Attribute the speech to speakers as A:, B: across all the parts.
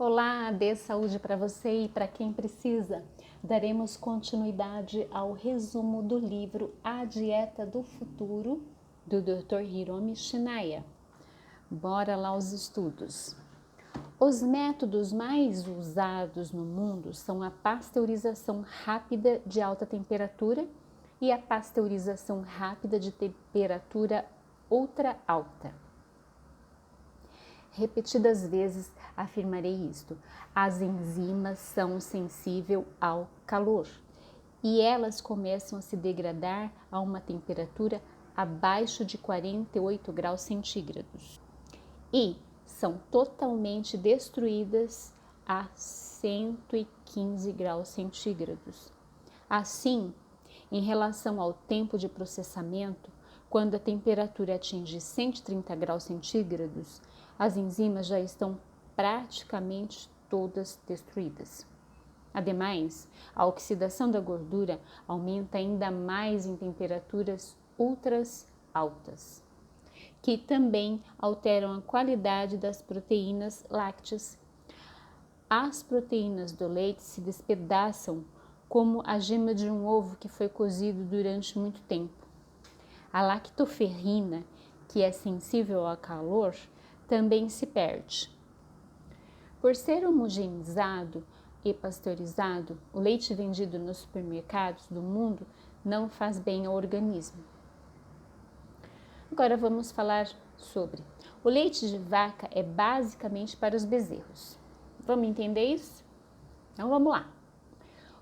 A: Olá, dê saúde para você e para quem precisa. Daremos continuidade ao resumo do livro A Dieta do Futuro, do Dr. Hiromi Shinaya. Bora lá aos estudos. Os métodos mais usados no mundo são a pasteurização rápida de alta temperatura e a pasteurização rápida de temperatura ultra alta. Repetidas vezes afirmarei isto. As enzimas são sensíveis ao calor e elas começam a se degradar a uma temperatura abaixo de 48 graus centígrados e são totalmente destruídas a 115 graus centígrados. Assim, em relação ao tempo de processamento, quando a temperatura atinge 130 graus centígrados, as enzimas já estão praticamente todas destruídas. Ademais, a oxidação da gordura aumenta ainda mais em temperaturas ultras altas, que também alteram a qualidade das proteínas lácteas. As proteínas do leite se despedaçam como a gema de um ovo que foi cozido durante muito tempo. A lactoferrina, que é sensível ao calor, também se perde. Por ser homogeneizado e pasteurizado, o leite vendido nos supermercados do mundo não faz bem ao organismo. Agora vamos falar sobre o leite de vaca é basicamente para os bezerros. Vamos entender isso? Então vamos lá.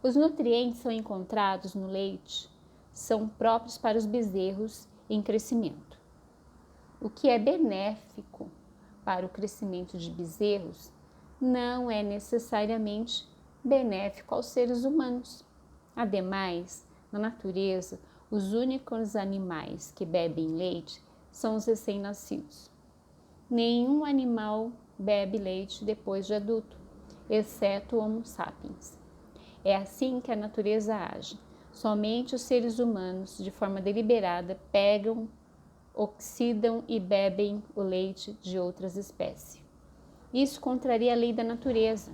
A: Os nutrientes são encontrados no leite, são próprios para os bezerros em crescimento. O que é benéfico para o crescimento de bezerros não é necessariamente benéfico aos seres humanos. Ademais, na natureza, os únicos animais que bebem leite são os recém-nascidos. Nenhum animal bebe leite depois de adulto, exceto o Homo sapiens. É assim que a natureza age. Somente os seres humanos, de forma deliberada, pegam, oxidam e bebem o leite de outras espécies. Isso contraria a lei da natureza.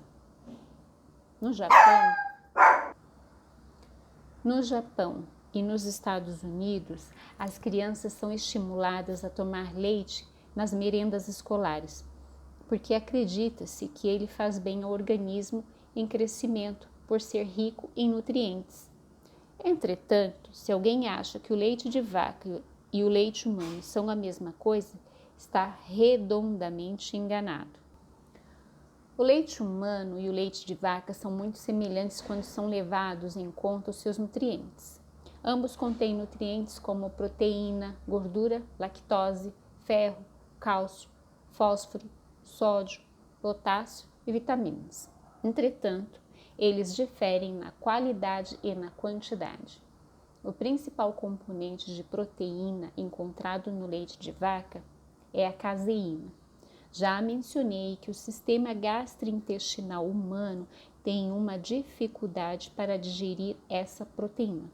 A: No Japão e nos Estados Unidos, as crianças são estimuladas a tomar leite nas merendas escolares, porque acredita-se que ele faz bem ao organismo em crescimento por ser rico em nutrientes. Entretanto, se alguém acha que o leite de vaca e o leite humano são a mesma coisa, está redondamente enganado. O leite humano e o leite de vaca são muito semelhantes quando são levados em conta os seus nutrientes. Ambos contêm nutrientes como proteína, gordura, lactose, ferro, cálcio, fósforo, sódio, potássio e vitaminas. Entretanto, eles diferem na qualidade e na quantidade. O principal componente de proteína encontrado no leite de vaca é a caseína. Já mencionei que o sistema gastrointestinal humano tem uma dificuldade para digerir essa proteína.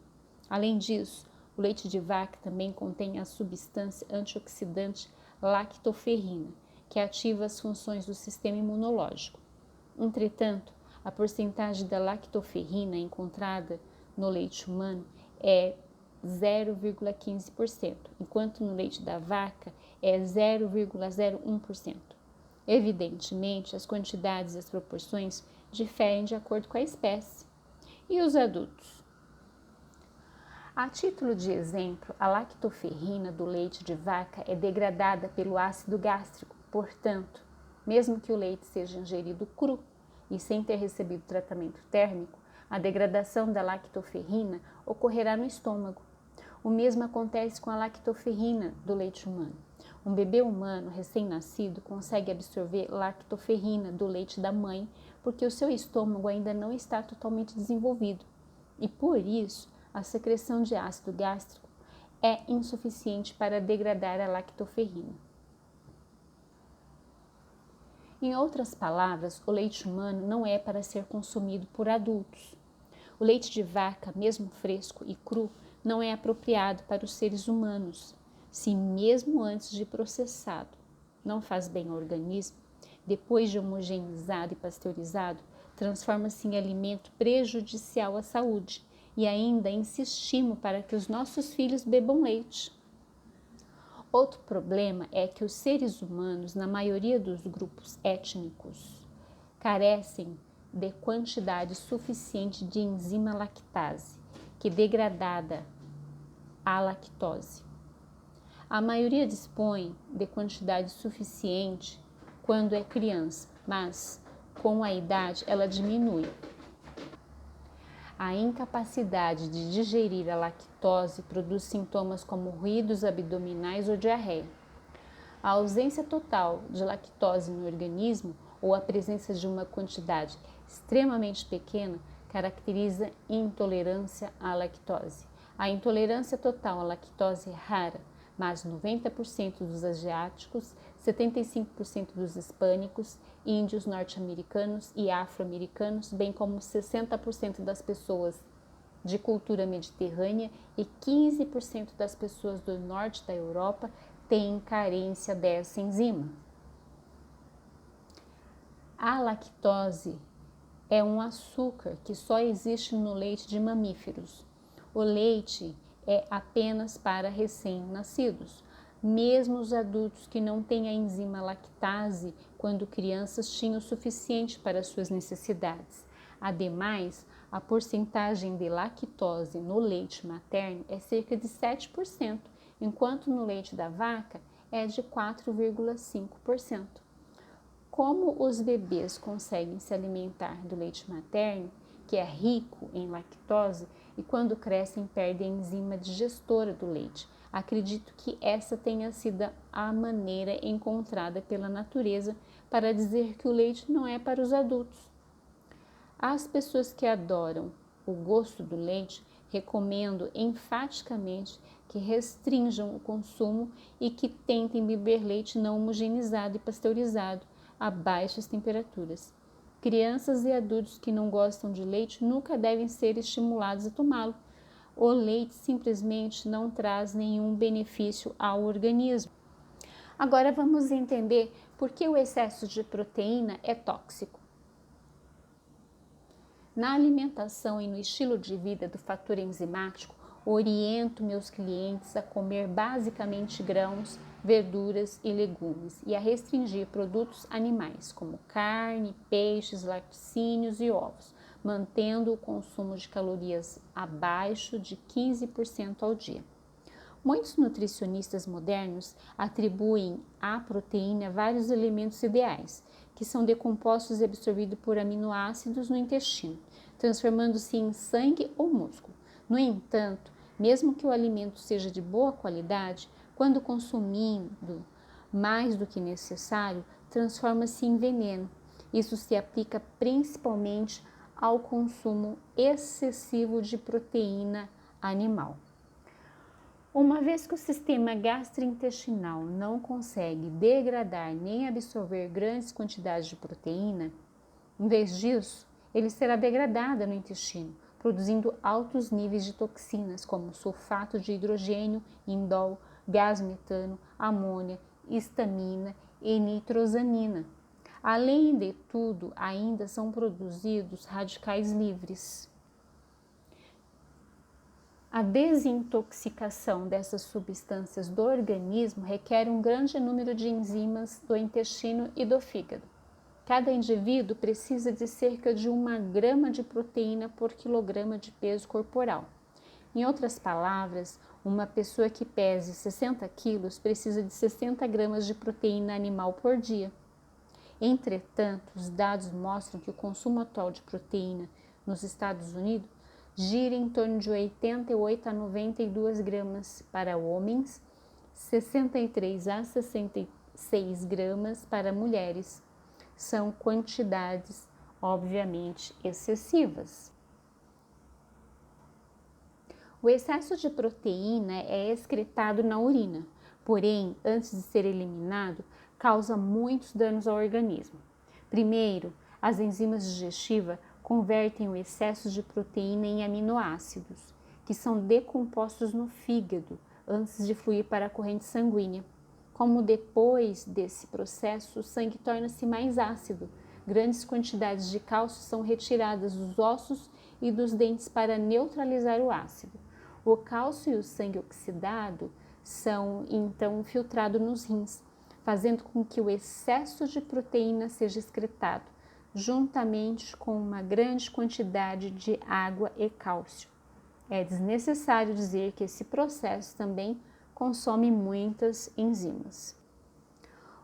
A: Além disso, o leite de vaca também contém a substância antioxidante lactoferrina, que ativa as funções do sistema imunológico. Entretanto, a porcentagem da lactoferrina encontrada no leite humano é 0,15%, enquanto no leite da vaca é 0,01%. Evidentemente, as quantidades e as proporções diferem de acordo com a espécie. E os adultos? A título de exemplo, a lactoferrina do leite de vaca é degradada pelo ácido gástrico, portanto, mesmo que o leite seja ingerido cru e sem ter recebido tratamento térmico, a degradação da lactoferrina ocorrerá no estômago. O mesmo acontece com a lactoferrina do leite humano. Um bebê humano recém-nascido consegue absorver lactoferrina do leite da mãe porque o seu estômago ainda não está totalmente desenvolvido e, por isso, a secreção de ácido gástrico é insuficiente para degradar a lactoferrina. Em outras palavras, o leite humano não é para ser consumido por adultos. O leite de vaca, mesmo fresco e cru, não é apropriado para os seres humanos, se mesmo antes de processado não faz bem ao organismo, depois de homogeneizado e pasteurizado, transforma-se em alimento prejudicial à saúde e ainda insistimos para que os nossos filhos bebam leite. Outro problema é que os seres humanos, na maioria dos grupos étnicos, carecem de quantidade suficiente de enzima lactase, que degradada a lactose. A maioria dispõe de quantidade suficiente quando é criança, mas com a idade ela diminui. A incapacidade de digerir a lactose produz sintomas como ruídos abdominais ou diarreia. A ausência total de lactose no organismo ou a presença de uma quantidade extremamente pequena caracteriza intolerância à lactose. A intolerância total à lactose é rara, mas 90% dos asiáticos, 75% dos hispânicos, índios norte-americanos e afro-americanos, bem como 60% das pessoas de cultura mediterrânea e 15% das pessoas do norte da Europa têm carência dessa enzima. A lactose é um açúcar que só existe no leite de mamíferos. O leite é apenas para recém-nascidos. Mesmo os adultos que não têm a enzima lactase, quando crianças, tinham o suficiente para suas necessidades. Ademais, a porcentagem de lactose no leite materno é cerca de 7%, enquanto no leite da vaca é de 4,5%. Como os bebês conseguem se alimentar do leite materno, que é rico em lactose, e quando crescem perdem a enzima digestora do leite, acredito que essa tenha sido a maneira encontrada pela natureza para dizer que o leite não é para os adultos. Às pessoas que adoram o gosto do leite, recomendo enfaticamente que restringam o consumo e que tentem beber leite não homogeneizado e pasteurizado a baixas temperaturas. Crianças e adultos que não gostam de leite nunca devem ser estimulados a tomá-lo. O leite simplesmente não traz nenhum benefício ao organismo. Agora vamos entender por que o excesso de proteína é tóxico. Na alimentação e no estilo de vida do fator enzimático, oriento meus clientes a comer basicamente grãos, verduras e legumes e a restringir produtos animais como carne, peixes, laticínios e ovos, mantendo o consumo de calorias abaixo de 15% ao dia. Muitos nutricionistas modernos atribuem à proteína vários elementos ideais, que são decompostos e absorvidos por aminoácidos no intestino, transformando-se em sangue ou músculo. No entanto, mesmo que o alimento seja de boa qualidade, quando consumido mais do que necessário, transforma-se em veneno. Isso se aplica principalmente ao consumo excessivo de proteína animal. Uma vez que o sistema gastrointestinal não consegue degradar nem absorver grandes quantidades de proteína, em vez disso, ele será degradado no intestino, produzindo altos níveis de toxinas como sulfato de hidrogênio, indol, gás metano, amônia, histamina e nitrosamina. Além de tudo, ainda são produzidos radicais livres. A desintoxicação dessas substâncias do organismo requer um grande número de enzimas do intestino e do fígado. Cada indivíduo precisa de cerca de 1 grama de proteína por quilograma de peso corporal. Em outras palavras, uma pessoa que pese 60 quilos precisa de 60 gramas de proteína animal por dia. Entretanto, os dados mostram que o consumo atual de proteína nos Estados Unidos gira em torno de 88 a 92 gramas para homens, 63 a 66 gramas para mulheres. São quantidades, obviamente, excessivas. O excesso de proteína é excretado na urina, porém, antes de ser eliminado, causa muitos danos ao organismo. Primeiro, as enzimas digestivas convertem o excesso de proteína em aminoácidos, que são decompostos no fígado antes de fluir para a corrente sanguínea. como depois desse processo o sangue torna-se mais ácido. Grandes quantidades de cálcio são retiradas dos ossos e dos dentes para neutralizar o ácido. O cálcio e o sangue oxidado são então filtrados nos rins, fazendo com que o excesso de proteína seja excretado, juntamente com uma grande quantidade de água e cálcio. É desnecessário dizer que esse processo também consome muitas enzimas.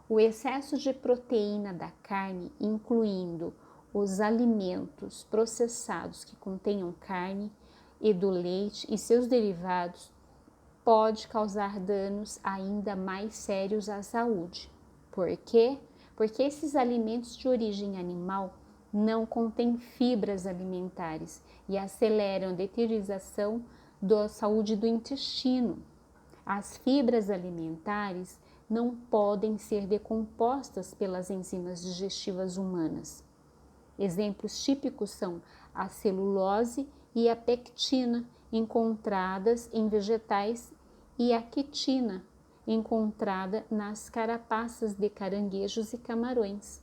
A: O excesso de proteína da carne, incluindo os alimentos processados que contenham carne e do leite e seus derivados, pode causar danos ainda mais sérios à saúde. Por quê? Porque esses alimentos de origem animal não contêm fibras alimentares e aceleram a deterioração da saúde do intestino. As fibras alimentares não podem ser decompostas pelas enzimas digestivas humanas. Exemplos típicos são a celulose e a pectina, encontradas em vegetais, e a quitina, encontrada nas carapaças de caranguejos e camarões.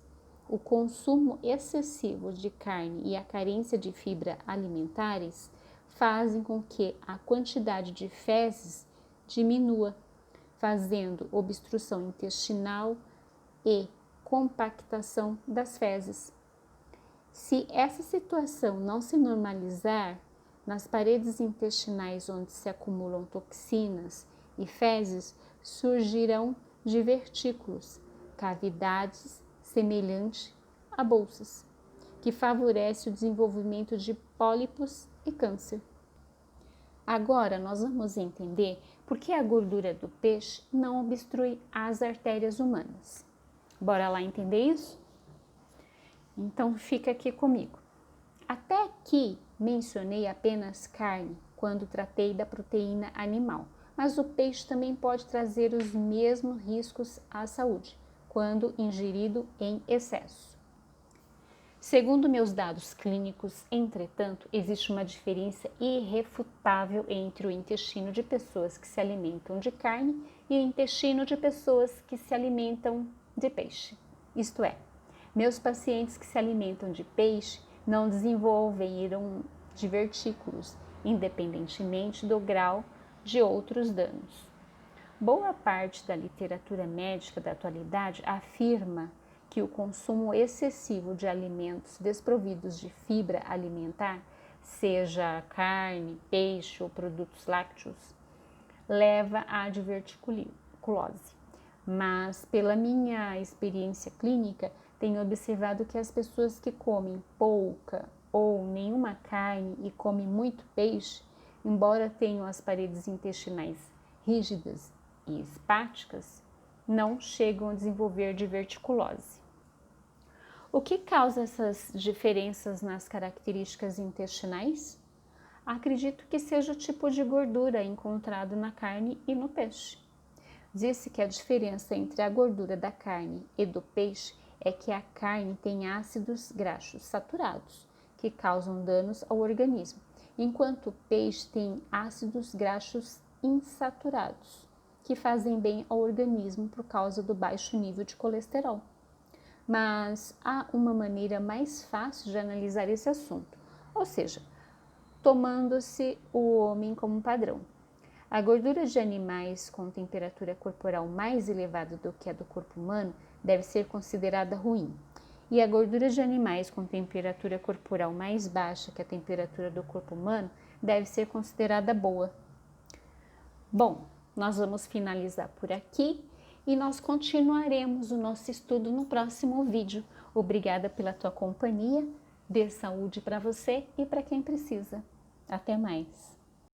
A: O consumo excessivo de carne e a carência de fibras alimentares fazem com que a quantidade de fezes diminua, fazendo obstrução intestinal e compactação das fezes. Se essa situação não se normalizar, nas paredes intestinais onde se acumulam toxinas e fezes, surgirão divertículos, cavidades semelhantes a bolsas, que favorece o desenvolvimento de pólipos e câncer. Agora nós vamos entender por que a gordura do peixe não obstrui as artérias humanas. Bora lá entender isso? Então fica aqui comigo. Até aqui mencionei apenas carne quando tratei da proteína animal, mas o peixe também pode trazer os mesmos riscos à saúde quando ingerido em excesso. Segundo meus dados clínicos, entretanto, existe uma diferença irrefutável entre o intestino de pessoas que se alimentam de carne e o intestino de pessoas que se alimentam de peixe. Isto é, meus pacientes que se alimentam de peixe não desenvolveram divertículos, independentemente do grau de outros danos. Boa parte da literatura médica da atualidade afirma que o consumo excessivo de alimentos desprovidos de fibra alimentar, seja carne, peixe ou produtos lácteos, leva à diverticulose. Mas, pela minha experiência clínica, tenho observado que as pessoas que comem pouca ou nenhuma carne e comem muito peixe, embora tenham as paredes intestinais rígidas e espáticas, não chegam a desenvolver diverticulose. O que causa essas diferenças nas características intestinais? Acredito que seja o tipo de gordura encontrado na carne e no peixe. Diz-se que a diferença entre a gordura da carne e do peixe é que a carne tem ácidos graxos saturados, que causam danos ao organismo, enquanto o peixe tem ácidos graxos insaturados, que fazem bem ao organismo por causa do baixo nível de colesterol. Mas há uma maneira mais fácil de analisar esse assunto, ou seja, tomando-se o homem como padrão. A gordura de animais com temperatura corporal mais elevada do que a do corpo humano deve ser considerada ruim, e a gordura de animais com temperatura corporal mais baixa que a temperatura do corpo humano deve ser considerada boa. Bom, nós vamos finalizar por aqui e nós continuaremos o nosso estudo no próximo vídeo. Obrigada pela tua companhia, dê saúde para você e para quem precisa. Até mais!